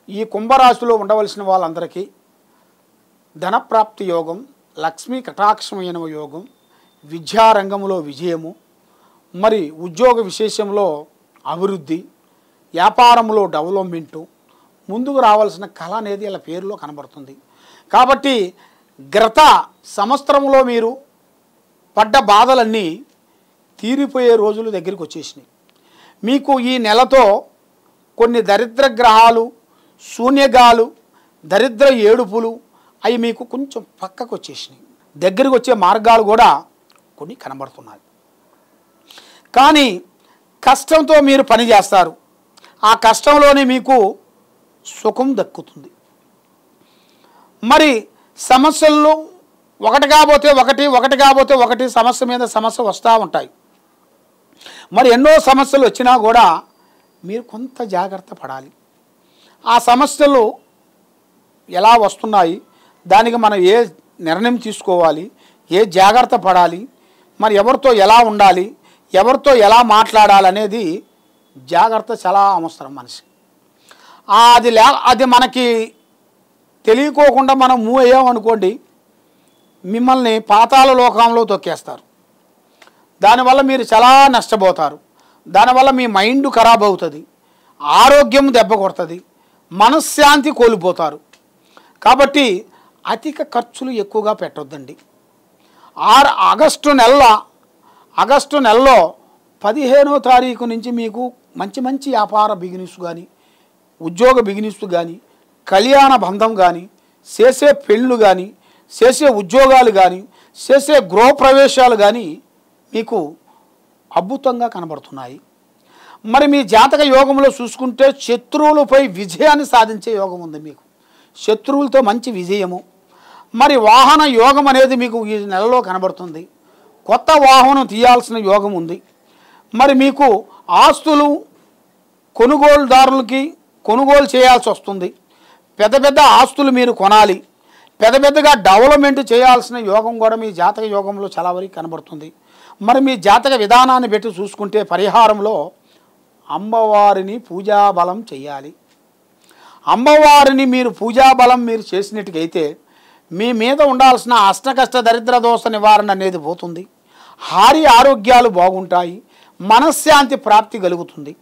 ఈ కుంభరాశిలో ఉండవలసిన వాళ్ళందరికీ ధనప్రాప్తి యోగం, లక్ష్మీ కటాక్షమైన యోగం, విద్యారంగంలో విజయము, మరి ఉద్యోగ విశేషంలో అభివృద్ధి, వ్యాపారంలో డెవలప్మెంటు, ముందుకు రావాల్సిన కళ అనేది ఇలా పేరులో కనబడుతుంది. కాబట్టి గత సంవత్సరంలో మీరు పడ్డ బాధలన్నీ తీరిపోయే రోజులు దగ్గరికి వచ్చేసినాయి. మీకు ఈ నెలతో కొన్ని దరిద్ర గ్రహాలు, శూన్యగాలు, దరిద్ర ఏడుపులు అవి మీకు కొంచెం పక్కకు వచ్చేసినాయి. దగ్గరికి వచ్చే మార్గాలు కూడా కొన్ని కనబడుతున్నాయి. కానీ కష్టంతో మీరు పని చేస్తారు. ఆ కష్టంలోనే మీకు సుఖం దక్కుతుంది. మరి సమస్యల్లో ఒకటి కాకపోతే ఒకటి సమస్య మీద సమస్య వస్తూ ఉంటాయి. మరి ఎన్నో సమస్యలు వచ్చినా కూడా మీరు కొంత జాగ్రత్త పడాలి. ఆ సమస్యలు ఎలా వస్తున్నాయి, దానికి మనం ఏ నిర్ణయం తీసుకోవాలి, ఏ జాగ్రత్త పడాలి, మరి ఎవరితో ఎలా ఉండాలి, ఎవరితో ఎలా మాట్లాడాలి అనేది జాగ్రత్త చాలా అవసరం మనిషి. అది మనకి తెలియకోకుండా మనం మూవ్ అయ్యామనుకోండి, మిమ్మల్ని పాతాళ లోకంలో తొక్కేస్తారు. దానివల్ల మీరు చాలా నష్టపోతారు. దానివల్ల మీ మైండ్ ఖరాబ్ అవుతుంది, ఆరోగ్యం దెబ్బ కొడుతుంది, మనశ్శాంతి కోల్పోతారు. కాబట్టి అధిక ఖర్చులు ఎక్కువగా పెట్టొద్దండి. ఆగస్టు నెలలో 15వ తారీఖు నుంచి మీకు మంచి వ్యాపార బిజినెస్ కానీ, ఉద్యోగ బిజినెస్ కానీ, కళ్యాణ బంధం కానీ, చేసే పెళ్ళు కానీ, చేసే ఉద్యోగాలు కానీ, చేసే గృహప్రవేశాలు కానీ మీకు అద్భుతంగా కనబడుతున్నాయి. మరి మీ జాతక యోగంలో చూసుకుంటే శత్రువులపై విజయాన్ని సాధించే యోగం ఉంది. మీకు శత్రువులతో మంచి విజయము, మరి వాహన యోగం అనేది మీకు ఈ నెలలో కనబడుతుంది. కొత్త వాహనం తీయాల్సిన యోగం ఉంది. మరి మీకు ఆస్తులు కొనుగోలుదారులకి కొనుగోలు చేయాల్సి వస్తుంది. పెద్ద ఆస్తులు మీరు కొనాలి. పెద్దగా డెవలప్మెంట్ చేయాల్సిన యోగం కూడా మీ జాతక యోగంలో చాలా వరకు కనబడుతుంది. మరి మీ జాతక విధానాన్ని పెట్టి చూసుకుంటే పరిహారంలో అమ్మవారిని పూజాబలం చేయాలి. అమ్మవారిని మీరు పూజాబలం మీరు చేసినట్టుగైతే మీ మీద ఉండాల్సిన అష్టకష్ట దరిద్ర దోష నివారణ అనేది పోతుంది. ఆరోగ్యాలు బాగుంటాయి, మనశ్శాంతి ప్రాప్తి కలుగుతుంది.